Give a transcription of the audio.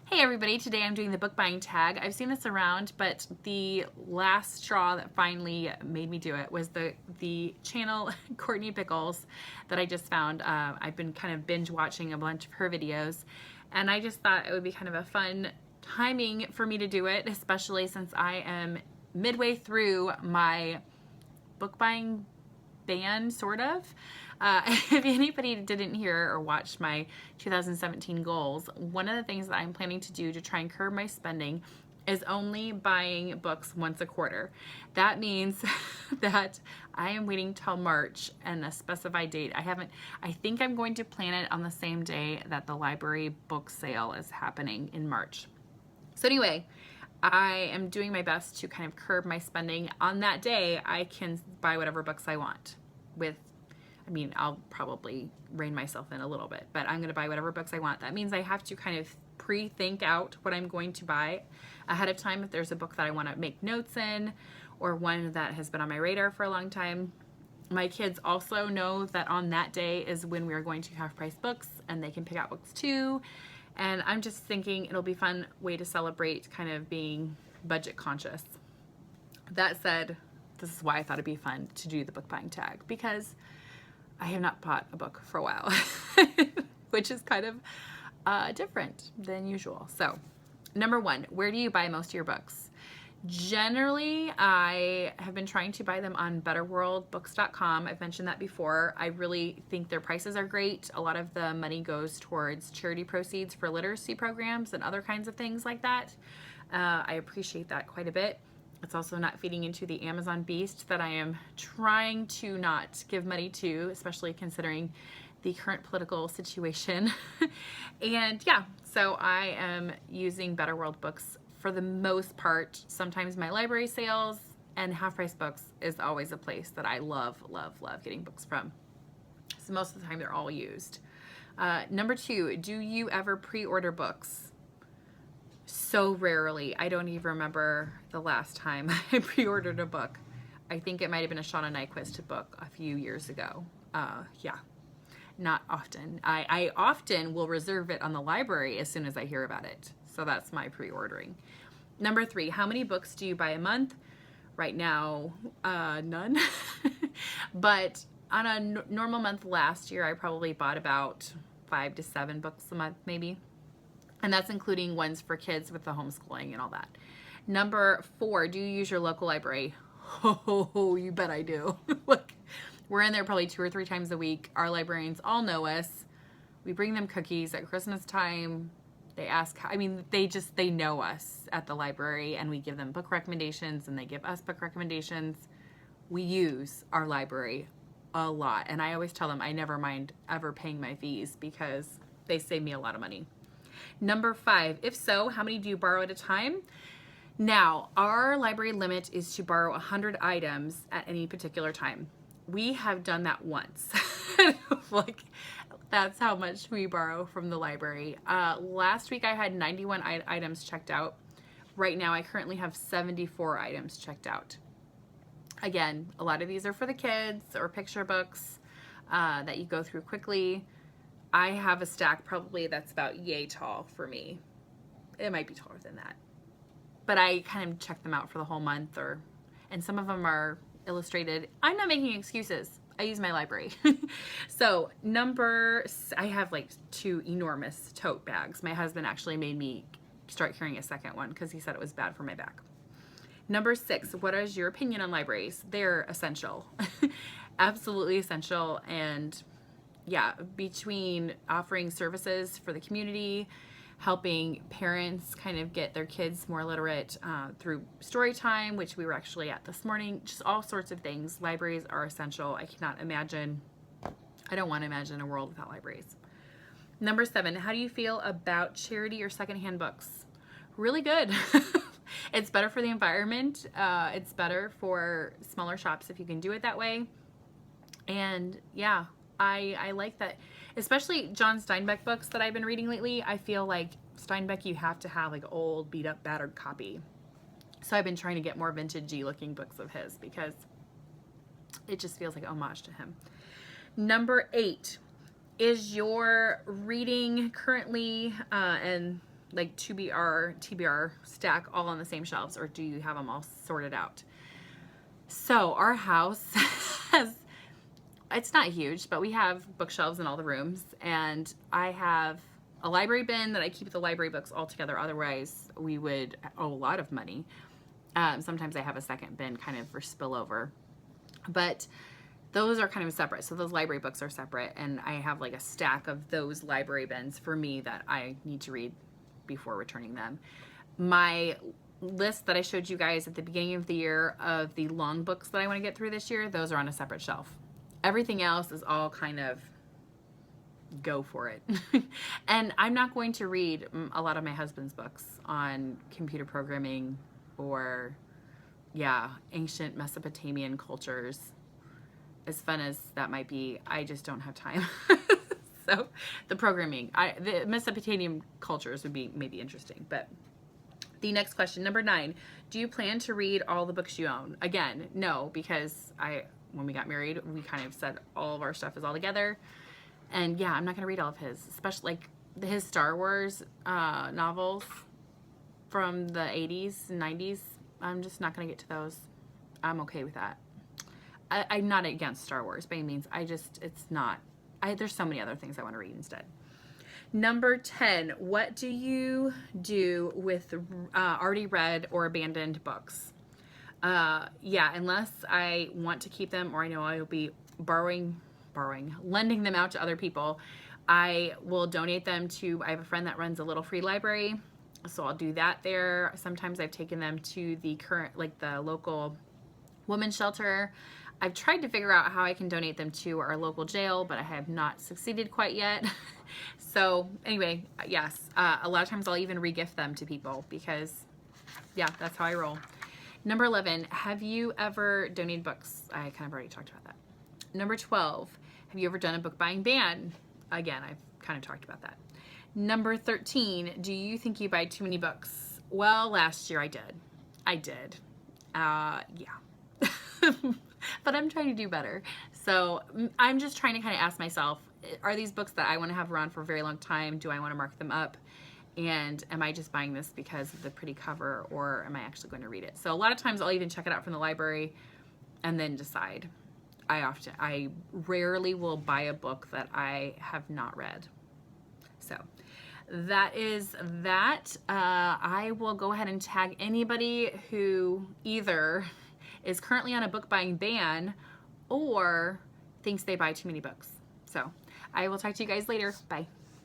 Hey everybody, today I'm doing the book buying tag. I've seen this around, but the last straw that finally made me do it was the channel Courtney Pickles that I just found. I've been kind of binge watching a bunch of her videos, and I just thought it would be kind of a fun timing for me to do it, especially since I am midway through my book buying ban, sort of. If anybody didn't hear or watch my 2017 goals, one of the things that I'm planning to do to try and curb my spending is only buying books once a quarter. That means that I am waiting till March and a specified date. I think I'm going to plan it on the same day that the library book sale is happening in March. So anyway, I am doing my best to kind of curb my spending. On that day, I can buy whatever books I want I'll probably rein myself in a little bit, but I'm going to buy whatever books I want. That means I have to kind of pre-think out what I'm going to buy ahead of time if there's a book that I want to make notes in or one that has been on my radar for a long time. My kids also know that on that day is when we are going to Half Price Books, and they can pick out books too. And I'm just thinking it'll be a fun way to celebrate kind of being budget conscious. That said, this is why I thought it'd be fun to do the book buying tag, because I have not bought a book for a while, which is kind of different than usual. So, number one, where do you buy most of your books? Generally, I have been trying to buy them on betterworldbooks.com. I've mentioned that before. I really think their prices are great. A lot of the money goes towards charity proceeds for literacy programs and other kinds of things like that. I appreciate that quite a bit. It's also not feeding into the Amazon beast that I am trying to not give money to, especially considering the current political situation. And yeah, so I am using Better World Books for the most part. Sometimes my library sales, and Half Price Books is always a place that I love getting books from. So most of the time they're all used. Number two, do you ever pre-order books? So rarely. I don't even remember the last time I pre-ordered a book. I think it might have been a Shauna Nyquist book a few years ago. Yeah, not often. I often will reserve it on the library as soon as I hear about it. So that's my pre-ordering. Number three, how many books do you buy a month? Right now, none. But on a normal month last year, I probably bought about 5 to 7 books a month, maybe. And that's including ones for kids with the homeschooling and all that. Number four, do you use your local library? Oh, you bet I do. Look, we're in there probably 2 or 3 times a week. Our librarians all know us. We bring them cookies at Christmas time. They ask, they know us at the library, and we give them book recommendations, and they give us book recommendations. We use our library a lot. And I always tell them I never mind ever paying my fees because they save me a lot of money. Number five, if so, how many do you borrow at a time? Now, our library limit is to borrow 100 items at any particular time. We have done that once. Like, that's how much we borrow from the library. Last week I had 91 items checked out. Right now I currently have 74 items checked out. Again, a lot of these are for the kids or picture books that you go through quickly. I have a stack probably that's about yay tall for me. It might be taller than that. But I kind of check them out for the whole month, and some of them are illustrated. I'm not making excuses. I use my library. So I have like 2 enormous tote bags. My husband actually made me start carrying a second one because he said it was bad for my back. Number 6, what is your opinion on libraries? They're essential. Absolutely essential. And yeah, between offering services for the community, helping parents kind of get their kids more literate through story time, which we were actually at this morning, just all sorts of things. Libraries are essential. I don't want to imagine a world without libraries. Number 7, how do you feel about charity or secondhand books? Really good. It's better for the environment. It's better for smaller shops if you can do it that way. And yeah, I like that, especially John Steinbeck books that I've been reading lately. I feel like Steinbeck, you have to have like old, beat up, battered copy. So I've been trying to get more vintagey looking books of his because it just feels like homage to him. Number 8, is your reading currently, and like TBR stack all on the same shelves, or do you have them all sorted out? So our house has, it's not huge, but we have bookshelves in all the rooms, and I have a library bin that I keep the library books all together. Otherwise, we would owe a lot of money. Sometimes I have a second bin kind of for spillover, but those are kind of separate. So those library books are separate, and I have like a stack of those library bins for me that I need to read before returning them. My list that I showed you guys at the beginning of the year of the long books that I want to get through this year, those are on a separate shelf. Everything else is all kind of go for it. And I'm not going to read a lot of my husband's books on computer programming or, yeah, ancient Mesopotamian cultures. As fun as that might be, I just don't have time. So the programming, the Mesopotamian cultures would be maybe interesting. But the next question, number 9, do you plan to read all the books you own? Again, no, because when we got married, we kind of said all of our stuff is all together. And yeah, I'm not going to read all of his, especially like his Star Wars novels from the 80s and 90s. I'm just not going to get to those. I'm okay with that. I'm not against Star Wars by any means. It's not. There's so many other things I want to read instead. Number 10, what do you do with already read or abandoned books? Yeah, unless I want to keep them or I know I will be lending them out to other people, I will donate them to, I have a friend that runs a little free library, so I'll do that there. Sometimes I've taken them to the the local women's shelter. I've tried to figure out how I can donate them to our local jail, but I have not succeeded quite yet. So anyway, yes, a lot of times I'll even regift them to people because, yeah, that's how I roll. Number 11, have you ever donated books? I kind of already talked about that. Number 12, have you ever done a book buying ban? Again, I've kind of talked about that. Number 13, do you think you buy too many books? Well, last year I did. Yeah. But I'm trying to do better. So I'm just trying to kind of ask myself, are these books that I want to have around for a very long time? Do I want to mark them up? And am I just buying this because of the pretty cover, or am I actually going to read it? So a lot of times I'll even check it out from the library and then decide. I rarely will buy a book that I have not read. So that is that. I will go ahead and tag anybody who either is currently on a book buying ban or thinks they buy too many books. So I will talk to you guys later. Bye.